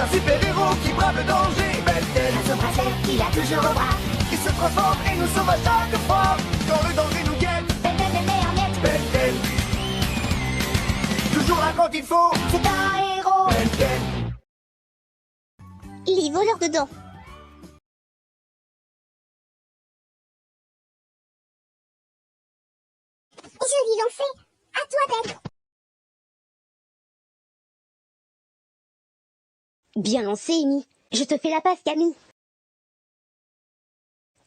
un super-héros qui brave le danger. Ben 10, Son bracelet qu'il a toujours au bras. il se transforme et nous sauve à chaque fois. Quand le danger nous guette, Ben 10 le met en miettes. Ben 10, toujours là quand il faut. C'est un héros. Ben 10. Les voleurs de dents. Joli lancé. À toi, Ben. Bien lancé, Amy. Je te fais la passe, Camille.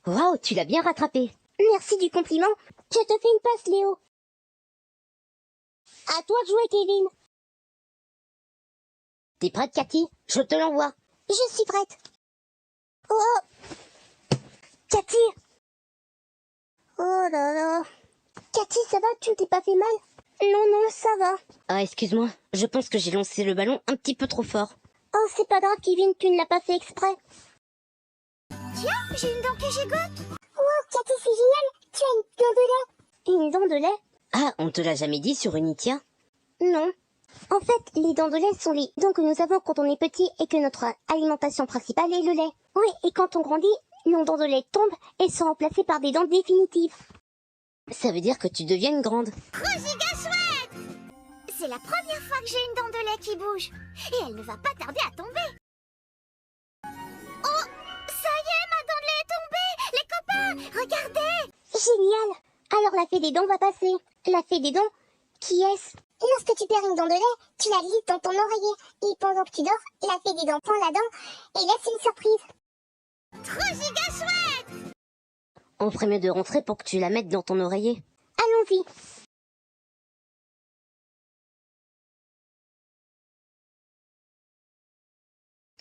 Waouh, tu l'as bien rattrapé. Merci du compliment. Je te fais une passe, Léo. À toi de jouer, Kevin. T'es prête, Cathy? Je te l'envoie. Je suis prête. Oh, Cathy. Oh là là. Cathy, ça va? Tu ne t'es pas fait mal? Non, non, ça va. Ah, excuse-moi. Je pense que j'ai lancé le ballon un petit peu trop fort. Oh, c'est pas grave, Kevin, tu ne l'as pas fait exprès. Tiens, j'ai une dent que gigote. Wow, Cathy, c'est génial. Tu as une dent de lait. Une dent de lait? Ah, on te l'a jamais dit sur Unitia? Non. En fait, les dents de lait sont les dents que nous avons quand on est petit et que notre alimentation principale est le lait. Oui, et quand on grandit, nos dents de lait tombent et sont remplacées par des dents définitives. Ça veut dire que tu deviens une grande. Trop giga chouette. C'est la première fois que j'ai une dent de lait qui bouge. Et elle ne va pas tarder à tomber. Oh, ça y est, ma dent de lait est tombée. Les copains, regardez. Génial! Alors la fée des dents va passer. La fée des dents, qui est-ce? Lorsque tu perds une dent de lait, tu la glisses dans ton oreiller. Et pendant que tu dors, la fée des dents prend la dent et laisse une surprise. Trop giga chouette. On ferait mieux de rentrer pour que tu la mettes dans ton oreiller. Allons-y.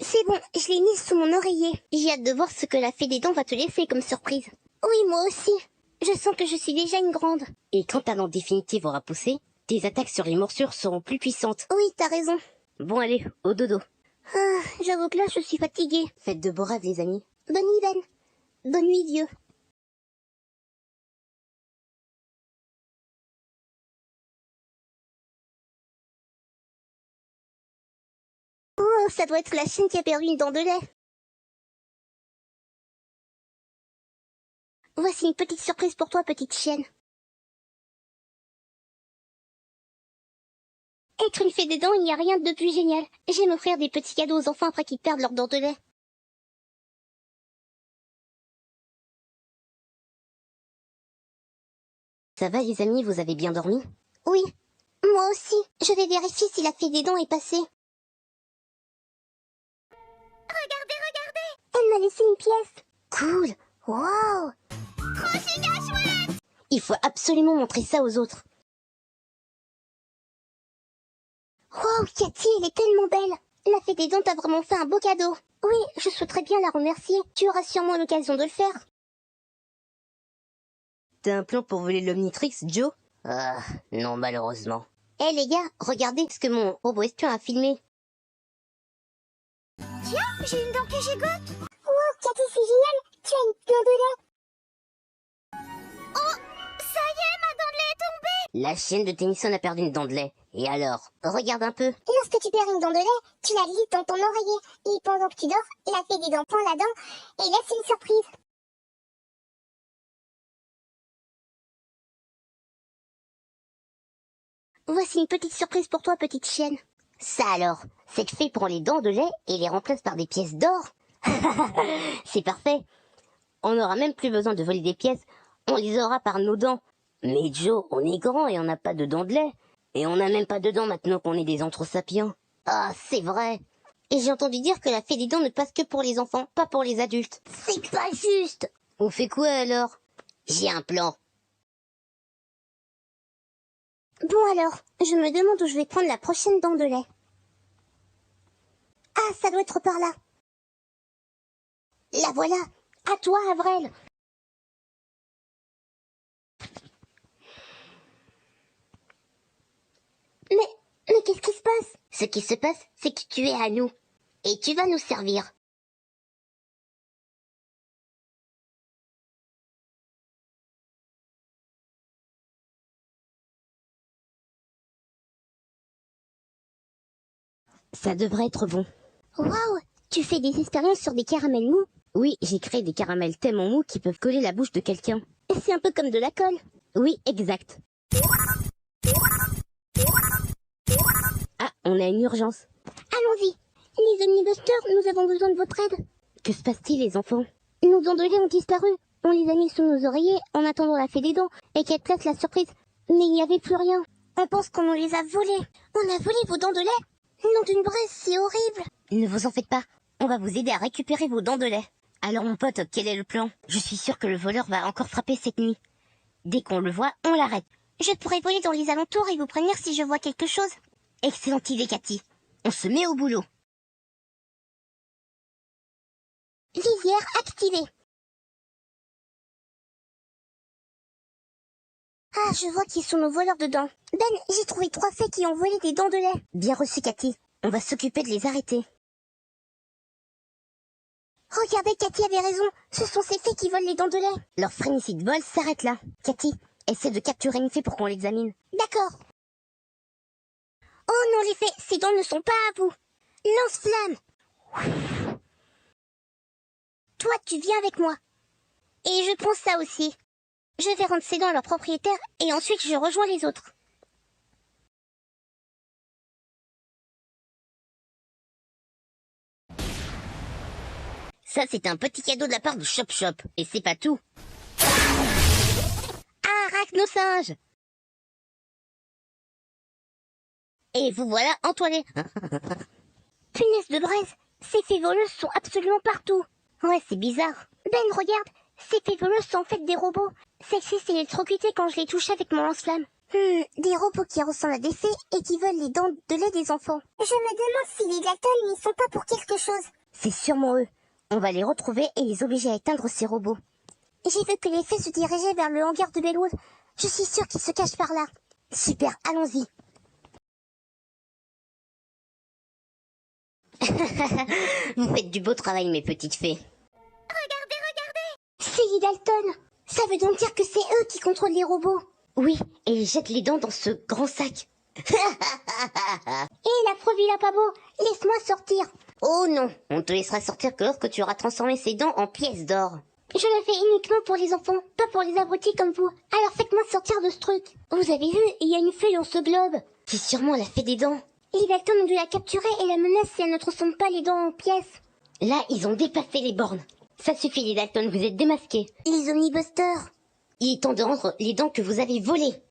C'est bon, je l'ai mise sous mon oreiller. J'ai hâte de voir ce que la fée des dents va te laisser comme surprise. Oui, moi aussi. Je sens que je suis déjà une grande. Et quand ta dent définitive aura poussé, tes attaques sur les morsures seront plus puissantes. Oui, t'as raison. Bon allez, au dodo. Ah, j'avoue que là, je suis fatiguée. Faites de beaux rêves, les amis. Bonne nuit, Ben. Bonne nuit, vieux. Oh, ça doit être la chienne qui a perdu une dent de lait. Voici une petite surprise pour toi, petite chienne. Être une fée des dents, il n'y a rien de plus génial. J'aime offrir des petits cadeaux aux enfants après qu'ils perdent leurs dents de lait. Ça va, les amis, vous avez bien dormi? Oui. Moi aussi. Je vais vérifier si la fée des dents est passée. Regardez, regardez. Elle m'a laissé une pièce. Cool. Wow. Trop giga chouette. Il faut absolument montrer ça aux autres. Wow, Cathy, elle est tellement belle. La fée des dents t'a vraiment fait un beau cadeau. Oui, je souhaiterais bien la remercier. Tu auras sûrement l'occasion de le faire. T'as un plan pour voler l'Omnitrix, Joe? Ah, non, malheureusement. Eh les gars, regardez ce que mon robot espion a filmé. Tiens, j'ai une dent que gigote. Wow, Cathy, c'est génial. Tu as une dent de lait. Oh, ça y est, ma dent de lait est tombée. La chienne de Tennyson a perdu une dent de lait. Et alors? Regarde un peu. Lorsque tu perds une dent de lait, tu la glisses dans ton oreiller. Et pendant que tu dors, la fée des dents prend la dent et laisse une surprise. Voici une petite surprise pour toi, petite chienne. Ça alors, cette fée prend les dents de lait et les remplace par des pièces d'or. C'est parfait. On n'aura même plus besoin de voler des pièces, on les aura par nos dents. Mais Joe, on est grand et on n'a pas de dents de lait. Et on n'a même pas de dents maintenant qu'on est des anthrosapiens. Ah, c'est vrai. Et j'ai entendu dire que la fée des dents ne passe que pour les enfants, pas pour les adultes. C'est pas juste. On fait quoi alors? J'ai un plan. Bon alors, je me demande où je vais prendre la prochaine dent de lait. Ah, ça doit être par là. La voilà. À toi, Avril. Mais qu'est-ce qui se passe? Ce qui se passe, c'est que tu es à nous. Et tu vas nous servir. Ça devrait être bon. Waouh, tu fais des expériences sur des caramels mous? Oui, j'ai créé des caramels tellement mous qui peuvent coller la bouche de quelqu'un. C'est un peu comme de la colle. Oui, exact. Ah, on a une urgence. Allons-y. Les omnibusters, nous avons besoin de votre aide. Que se passe-t-il, les enfants? Nos dents de lait ont disparu. On les a mis sous nos oreillers en attendant la fée des dents et qu'elle place la surprise. Mais il n'y avait plus rien. On pense qu'on nous les a volés. On a volé vos dents de lait? Nom d'une braise, c'est horrible. Ne vous en faites pas. On va vous aider à récupérer vos dents de lait. Alors mon pote, quel est le plan? Je suis sûr que le voleur va encore frapper cette nuit. Dès qu'on le voit, on l'arrête. Je pourrais voler dans les alentours et vous prévenir si je vois quelque chose. Excellente idée, Cathy. On se met au boulot. Lisière activée. Ah, je vois qu'ils sont nos voleurs de dents. Ben, j'ai trouvé 3 fées qui ont volé des dents de lait. Bien reçu, Cathy. On va s'occuper de les arrêter. Regardez, Cathy avait raison. Ce sont ces fées qui volent les dents de lait. Leur frénésie de vol s'arrête là. Cathy, essaie de capturer une fée pour qu'on l'examine. D'accord. Oh non, les fées, ces dents ne sont pas à vous. Lance-flamme. Toi, tu viens avec moi. Et je prends ça aussi. Je vais rendre ces dents à leur propriétaire et ensuite je rejoins les autres. Ça, c'est un petit cadeau de la part de Chop Chop. Et c'est pas tout. Arachnosinge! Et vous voilà entoilés. Punaise de braise, ces fées voleuses sont absolument partout. Ouais, c'est bizarre. Ben, regarde, ces fées voleuses sont en fait des robots. Celle-ci s'est électrocutée quand je l'ai touchée avec mon lance-flamme. Des robots qui ressemblent à des fées et qui veulent les dents de lait des enfants. Je me demande si les Dalton n'y sont pas pour quelque chose. C'est sûrement eux. On va les retrouver et les obliger à éteindre ces robots. J'ai vu que les fées se dirigeaient vers le hangar de Bellwood. Je suis sûre qu'ils se cachent par là. Super, allons-y. Vous faites du beau travail, mes petites fées. C'est les Dalton. Ça veut donc dire que c'est eux qui contrôlent les robots. Oui, et ils jettent les dents dans ce grand sac. Hé, la preuve, il a pas beau. Laisse-moi sortir. Oh non, on te laissera sortir que lorsque tu auras transformé ces dents en pièces d'or. Je le fais uniquement pour les enfants, pas pour les abrutis comme vous. Alors faites-moi sortir de ce truc. Vous avez vu, il y a une fée dans ce globe. C'est sûrement la fée des dents. Les Dalton ont dû la capturer et la menace si elle ne transforme pas les dents en pièces. Là, ils ont dépassé les bornes. Ça suffit, les Dalton, vous êtes démasqués. Les omnibusters. Il est temps de rendre les dents que vous avez volées.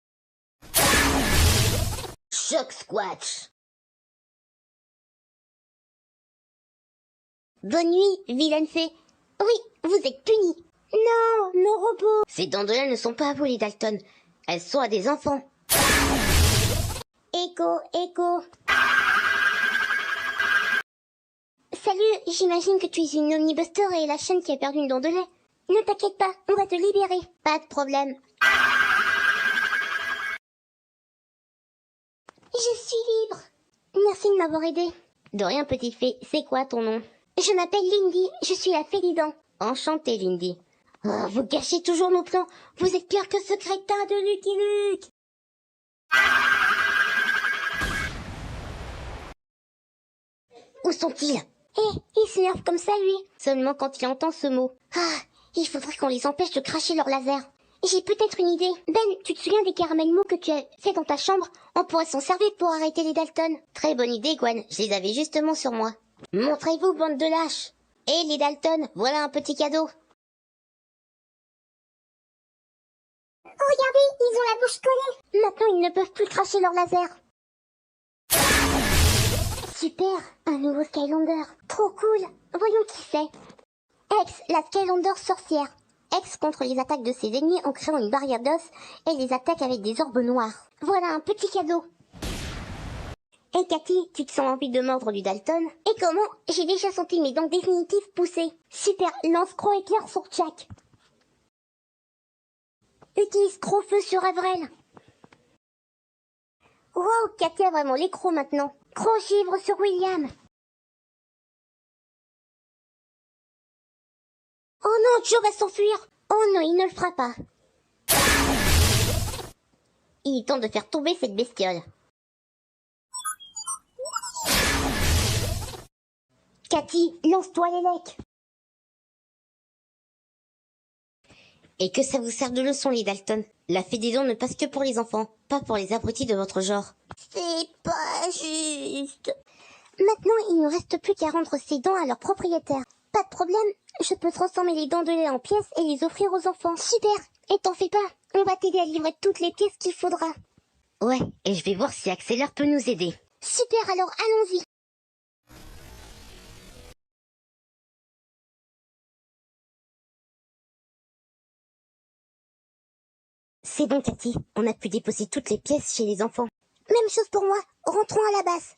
Choc Squatch. Bonne nuit, vilaine fée. Oui, vous êtes punis. Non, nos robots. Ces dents de lait ne sont pas à vous, les Dalton. Elles sont à des enfants. Écho, écho. Salut, j'imagine que tu es une omnibuster et la chaîne qui a perdu une dent de lait. Ne t'inquiète pas, on va te libérer. Pas de problème. Je suis libre. Merci de m'avoir aidé. De rien, petite fée. C'est quoi ton nom? Je m'appelle Lindy, je suis la fée des dents. Enchantée, Lindy. Oh, vous gâchez toujours nos plans. Vous êtes pire que ce crétin de Lucky Luke. Où sont-ils? Il s'énerve comme ça, lui. Seulement quand il entend ce mot. Ah, il faudrait qu'on les empêche de cracher leur laser. J'ai peut-être une idée. Ben, tu te souviens des caramels mous que tu as fait dans ta chambre? On pourrait s'en servir pour arrêter les Dalton. Très bonne idée, Gwen. Je les avais justement sur moi. Montrez-vous, bande de lâches. Et les Dalton, voilà un petit cadeau. Regardez, ils ont la bouche collée. Maintenant, ils ne peuvent plus cracher leur laser. Super, un nouveau Skylander. Trop cool. Voyons qui c'est. X, la Skylander sorcière. X contre les attaques de ses ennemis en créant une barrière d'os et les attaques avec des orbes noirs. Voilà un petit cadeau. Hey Cathy, tu te sens envie de mordre du Dalton? Et comment? J'ai déjà senti mes dents définitives pousser. Super, lance Croc éclair sur Jack. Utilise Croc-feu sur Avril. Wow, Cathy a vraiment les crocs maintenant. Croc-givre sur William. Oh non, Joe va s'enfuir. Oh non, il ne le fera pas. Il tente de faire tomber cette bestiole. Cathy, lance-toi les lecs. Et que ça vous serve de leçon, les Dalton. La fée des dons ne passe que pour les enfants, pas pour les abrutis de votre genre. C'est pas juste. Maintenant, il ne reste plus qu'à rendre ces dents à leur propriétaire. Pas de problème, je peux transformer les dents de lait en pièces et les offrir aux enfants. Super, et t'en fais pas, on va t'aider à livrer toutes les pièces qu'il faudra. Ouais, et je vais voir si Axeler peut nous aider. Super, alors allons-y. C'est bon, Cathy, on a pu déposer toutes les pièces chez les enfants. Même chose pour moi, rentrons à la base.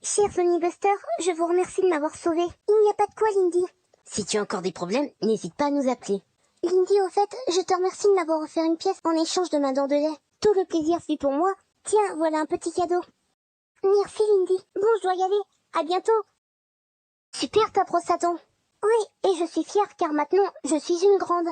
Cher Sony Buster, je vous remercie de m'avoir sauvé. Il n'y a pas de quoi, Lindy. Si tu as encore des problèmes, n'hésite pas à nous appeler. Lindy, au fait, je te remercie de m'avoir offert une pièce en échange de ma dent de lait. Tout le plaisir fut pour moi. Tiens, voilà un petit cadeau. Merci, Lindy. Bon, je dois y aller. À bientôt. Super ta brosse à dents. Oui, et je suis fière car maintenant, je suis une grande.